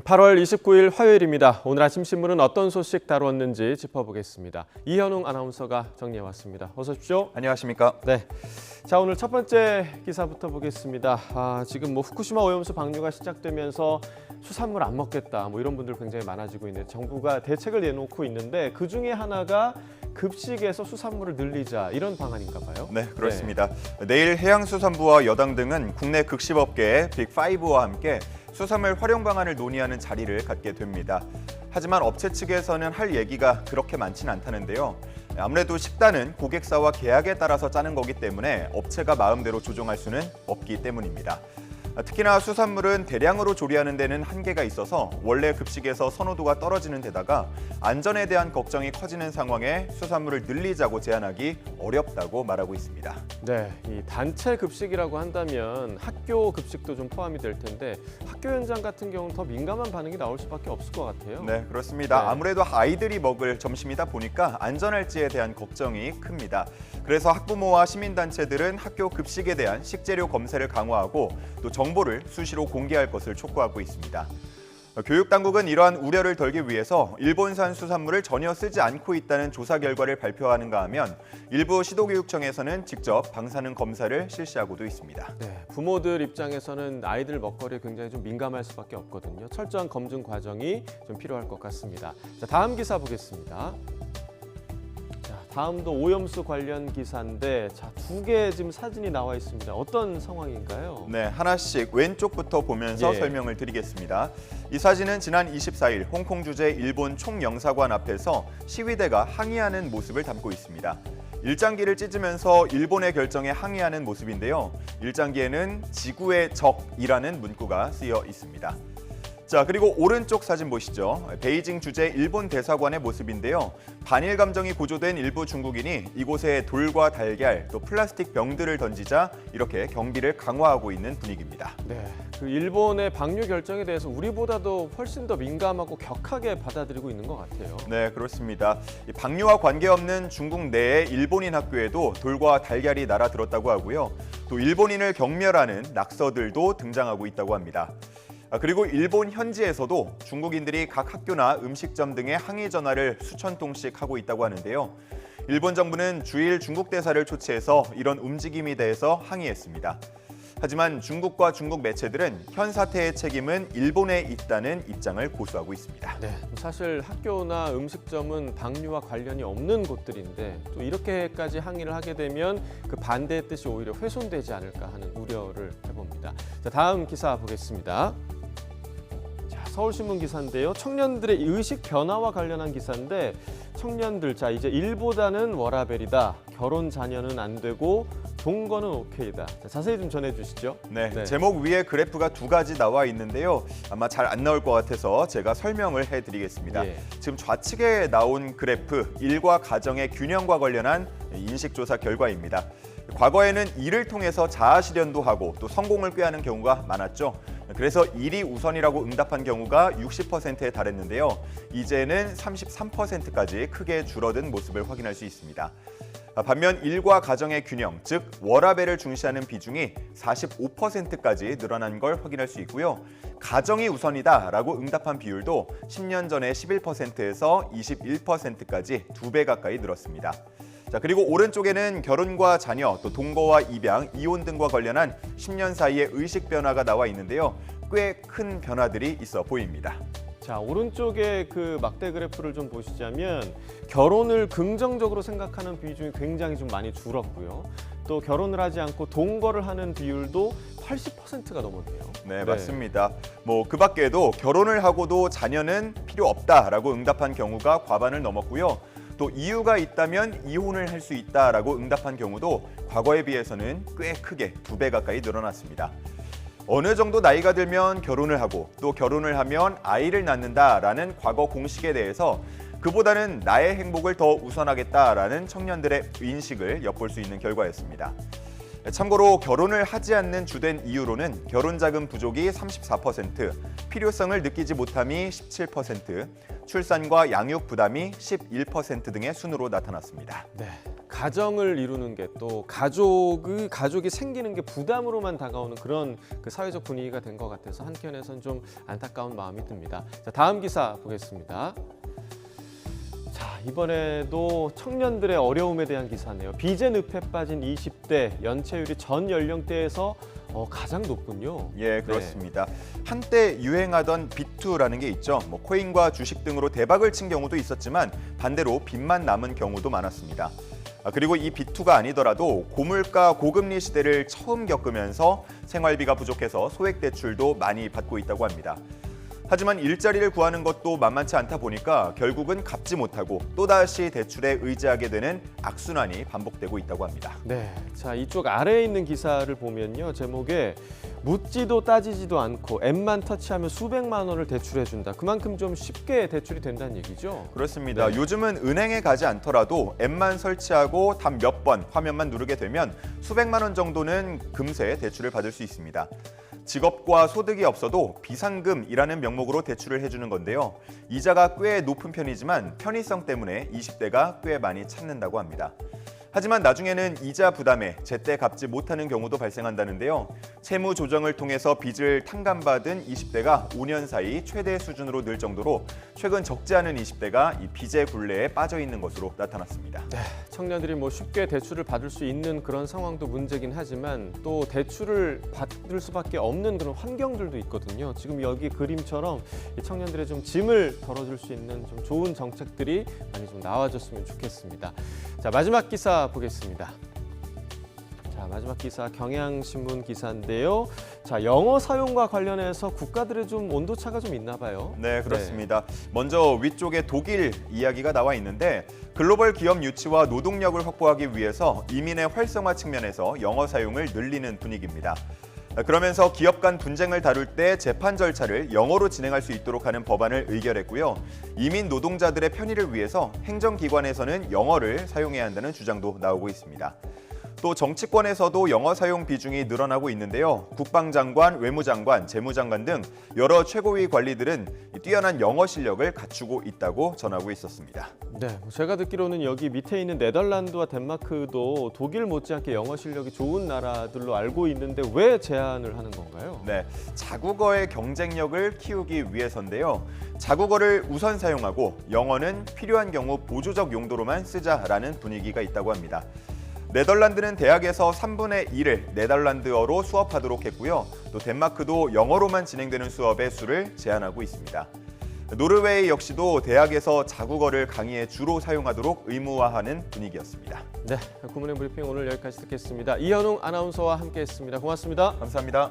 8월 29일 화요일입니다. 오늘 아침 신문은 어떤 소식 다루었는지 짚어보겠습니다. 이현웅 아나운서가 정리해왔습니다. 어서 오십시오. 안녕하십니까? 네. 자, 오늘 첫 번째 기사부터 보겠습니다. 지금 후쿠시마 오염수 방류가 시작되면서 수산물 안 먹겠다 이런 분들 굉장히 많아지고 있는데 정부가 대책을 내놓고 있는데 그 중에 하나가 급식에서 수산물을 늘리자 이런 방안인가 봐요. 네, 그렇습니다. 내일 해양수산부와 여당 등은 국내 급식업계의 빅5와 함께 수산물 활용 방안을 논의하는 자리를 갖게 됩니다. 하지만 업체 측에서는 할 얘기가 그렇게 많지는 않다는데요. 아무래도 식단은 고객사와 계약에 따라서 짜는 거기 때문에 업체가 마음대로 조정할 수는 없기 때문입니다. 특히나 수산물은 대량으로 조리하는 데는 한계가 있어서 원래 급식에서 선호도가 떨어지는 데다가 안전에 대한 걱정이 커지는 상황에 수산물을 늘리자고 제안하기 어렵다고 말하고 있습니다. 네, 이 단체 급식이라고 한다면 학교 급식도 좀 포함이 될 텐데 학교 현장 같은 경우는 더 민감한 반응이 나올 수밖에 없을 것 같아요. 네, 그렇습니다. 네. 아무래도 아이들이 먹을 점심이다 보니까 안전할지에 대한 걱정이 큽니다. 그래서 학부모와 시민단체들은 학교 급식에 대한 식재료 검사를 강화하고 또 정보를 수시로 공개할 것을 촉구하고 있습니다. 교육당국은 이러한 우려를 덜기 위해서 일본산 수산물을 전혀 쓰지 않고 있다는 조사 결과를 발표하는가 하면 일부 시도교육청에서는 직접 방사능 검사를 실시하고도 있습니다. 네, 부모들 입장에서는 아이들 먹거리에 굉장히 좀 민감할 수밖에 없거든요. 철저한 검증 과정이 좀 필요할 것 같습니다. 자, 다음 기사 보겠습니다. 다음도 오염수 관련 기사인데 두 개 지금 사진이 나와 있습니다. 어떤 상황인가요? 네, 하나씩 왼쪽부터 보면서 예. 설명을 드리겠습니다. 이 사진은 지난 24일 홍콩 주재 일본 총영사관 앞에서 시위대가 항의하는 모습을 담고 있습니다. 일장기를 찢으면서 일본의 결정에 항의하는 모습인데요. 일장기에는 지구의 적이라는 문구가 쓰여 있습니다. 자, 그리고 오른쪽 사진 보시죠. 베이징 주재 일본 대사관의 모습인데요. 반일 감정이 고조된 일부 중국인이 이곳에 돌과 달걀, 또 플라스틱 병들을 던지자 이렇게 경비를 강화하고 있는 분위기입니다. 네, 그 일본의 방류 결정에 대해서 우리보다도 훨씬 더 민감하고 격하게 받아들이고 있는 것 같아요. 네, 그렇습니다. 이 방류와 관계없는 중국 내의 일본인 학교에도 돌과 달걀이 날아들었다고 하고요. 또 일본인을 경멸하는 낙서들도 등장하고 있다고 합니다. 그리고 일본 현지에서도 중국인들이 각 학교나 음식점 등에 항의 전화를 수천 통씩 하고 있다고 하는데요. 일본 정부는 주일 중국 대사를 초치해서 이런 움직임에 대해서 항의했습니다. 하지만 중국과 중국 매체들은 현 사태의 책임은 일본에 있다는 입장을 고수하고 있습니다. 네, 사실 학교나 음식점은 방류와 관련이 없는 곳들인데 또 이렇게까지 항의를 하게 되면 그 반대의 뜻이 오히려 훼손되지 않을까 하는 우려를 해봅니다. 자, 다음 기사 보겠습니다. 서울신문 기사인데요. 청년들의 의식 변화와 관련한 기사인데 청년들, 이제 일보다는 워라밸이다. 결혼 자녀는 안 되고 동거는 오케이다. 자, 자세히 좀 전해주시죠. 네, 제목 위에 그래프가 두 가지 나와 있는데요. 아마 잘 안 나올 것 같아서 제가 설명을 해드리겠습니다. 예. 지금 좌측에 나온 그래프, 일과 가정의 균형과 관련한 인식조사 결과입니다. 과거에는 일을 통해서 자아실현도 하고 또 성공을 꾀하는 경우가 많았죠. 그래서 일이 우선이라고 응답한 경우가 60%에 달했는데요. 이제는 33%까지 크게 줄어든 모습을 확인할 수 있습니다. 반면 일과 가정의 균형, 즉 워라밸을 중시하는 비중이 45%까지 늘어난 걸 확인할 수 있고요. 가정이 우선이다라고 응답한 비율도 10년 전의 11%에서 21%까지 2배 가까이 늘었습니다. 자, 그리고 오른쪽에는 결혼과 자녀, 또 동거와 입양, 이혼 등과 관련한 10년 사이의 의식 변화가 나와 있는데요. 꽤 큰 변화들이 있어 보입니다. 자, 오른쪽에 그 막대 그래프를 좀 보시자면 결혼을 긍정적으로 생각하는 비중이 굉장히 좀 많이 줄었고요. 또 결혼을 하지 않고 동거를 하는 비율도 80%가 넘었네요. 네, 맞습니다. 그 밖에도 결혼을 하고도 자녀는 필요 없다라고 응답한 경우가 과반을 넘었고요. 또 이유가 있다면 이혼을 할 수 있다라고 응답한 경우도 과거에 비해서는 꽤 크게 2배 가까이 늘어났습니다. 어느 정도 나이가 들면 결혼을 하고 또 결혼을 하면 아이를 낳는다라는 과거 공식에 대해서 그보다는 나의 행복을 더 우선하겠다라는 청년들의 인식을 엿볼 수 있는 결과였습니다. 참고로 결혼을 하지 않는 주된 이유로는 결혼자금 부족이 34%, 필요성을 느끼지 못함이 17%, 출산과 양육 부담이 11% 등의 순으로 나타났습니다. 네, 가정을 이루는 게 또 가족이 생기는 게 부담으로만 다가오는 그런 그 사회적 분위기가 된 것 같아서 한켠에선 좀 안타까운 마음이 듭니다. 자, 다음 기사 보겠습니다. 자, 이번에도 청년들의 어려움에 대한 기사네요. 빚의 늪에 빠진 20대 연체율이 전 연령대에서 가장 높군요. 예, 그렇습니다. 한때 유행하던 비투라는 게 있죠. 코인과 주식 등으로 대박을 친 경우도 있었지만 반대로 빚만 남은 경우도 많았습니다. 그리고 이 비투가 아니더라도 고물가 고금리 시대를 처음 겪으면서 생활비가 부족해서 소액 대출도 많이 받고 있다고 합니다. 하지만 일자리를 구하는 것도 만만치 않다 보니까 결국은 갚지 못하고 또다시 대출에 의지하게 되는 악순환이 반복되고 있다고 합니다. 네, 자 이쪽 아래에 있는 기사를 보면요, 제목에 묻지도 따지지도 않고 앱만 터치하면 수백만 원을 대출해준다. 그만큼 좀 쉽게 대출이 된다는 얘기죠. 그렇습니다. 네. 요즘은 은행에 가지 않더라도 앱만 설치하고 단 몇 번 화면만 누르게 되면 수백만 원 정도는 금세 대출을 받을 수 있습니다. 직업과 소득이 없어도 비상금이라는 명목으로 대출을 해주는 건데요. 이자가 꽤 높은 편이지만 편의성 때문에 20대가 꽤 많이 찾는다고 합니다. 하지만 나중에는 이자 부담에 제때 갚지 못하는 경우도 발생한다는데요. 채무 조정을 통해서 빚을 탕감받은 20대가 5년 사이 최대 수준으로 늘 정도로 최근 적지 않은 20대가 이 빚의 굴레에 빠져 있는 것으로 나타났습니다. 네, 청년들이 쉽게 대출을 받을 수 있는 그런 상황도 문제긴 하지만 또 대출을 받을 수밖에 없는 그런 환경들도 있거든요. 지금 여기 그림처럼 이 청년들의 좀 짐을 덜어줄 수 있는 좀 좋은 정책들이 많이 좀 나와줬으면 좋겠습니다. 자, 마지막 기사 보겠습니다. 자, 마지막 기사 경향신문 기사인데요. 자, 영어 사용과 관련해서 국가들의 좀 온도차가 좀 있나 봐요. 네, 그렇습니다. 먼저 위쪽에 독일 이야기가 나와 있는데 글로벌 기업 유치와 노동력을 확보하기 위해서 이민의 활성화 측면에서 영어 사용을 늘리는 분위기입니다. 그러면서 기업 간 분쟁을 다룰 때 재판 절차를 영어로 진행할 수 있도록 하는 법안을 의결했고요. 이민 노동자들의 편의를 위해서 행정기관에서는 영어를 사용해야 한다는 주장도 나오고 있습니다. 또 정치권에서도 영어 사용 비중이 늘어나고 있는데요. 국방장관, 외무장관, 재무장관 등 여러 최고위 관리들은 뛰어난 영어 실력을 갖추고 있다고 전하고 있었습니다. 네, 제가 듣기로는 여기 밑에 있는 네덜란드와 덴마크도 독일 못지않게 영어 실력이 좋은 나라들로 알고 있는데 왜 제한을 하는 건가요? 네, 자국어의 경쟁력을 키우기 위해서인데요. 자국어를 우선 사용하고 영어는 필요한 경우 보조적 용도로만 쓰자라는 분위기가 있다고 합니다. 네덜란드는 대학에서 3분의 1을 네덜란드어로 수업하도록 했고요. 또 덴마크도 영어로만 진행되는 수업의 수를 제한하고 있습니다. 노르웨이 역시도 대학에서 자국어를 강의에 주로 사용하도록 의무화하는 분위기였습니다. 네, 구문의 브리핑 오늘 여기까지 듣겠습니다. 이현웅 아나운서와 함께했습니다. 고맙습니다. 감사합니다.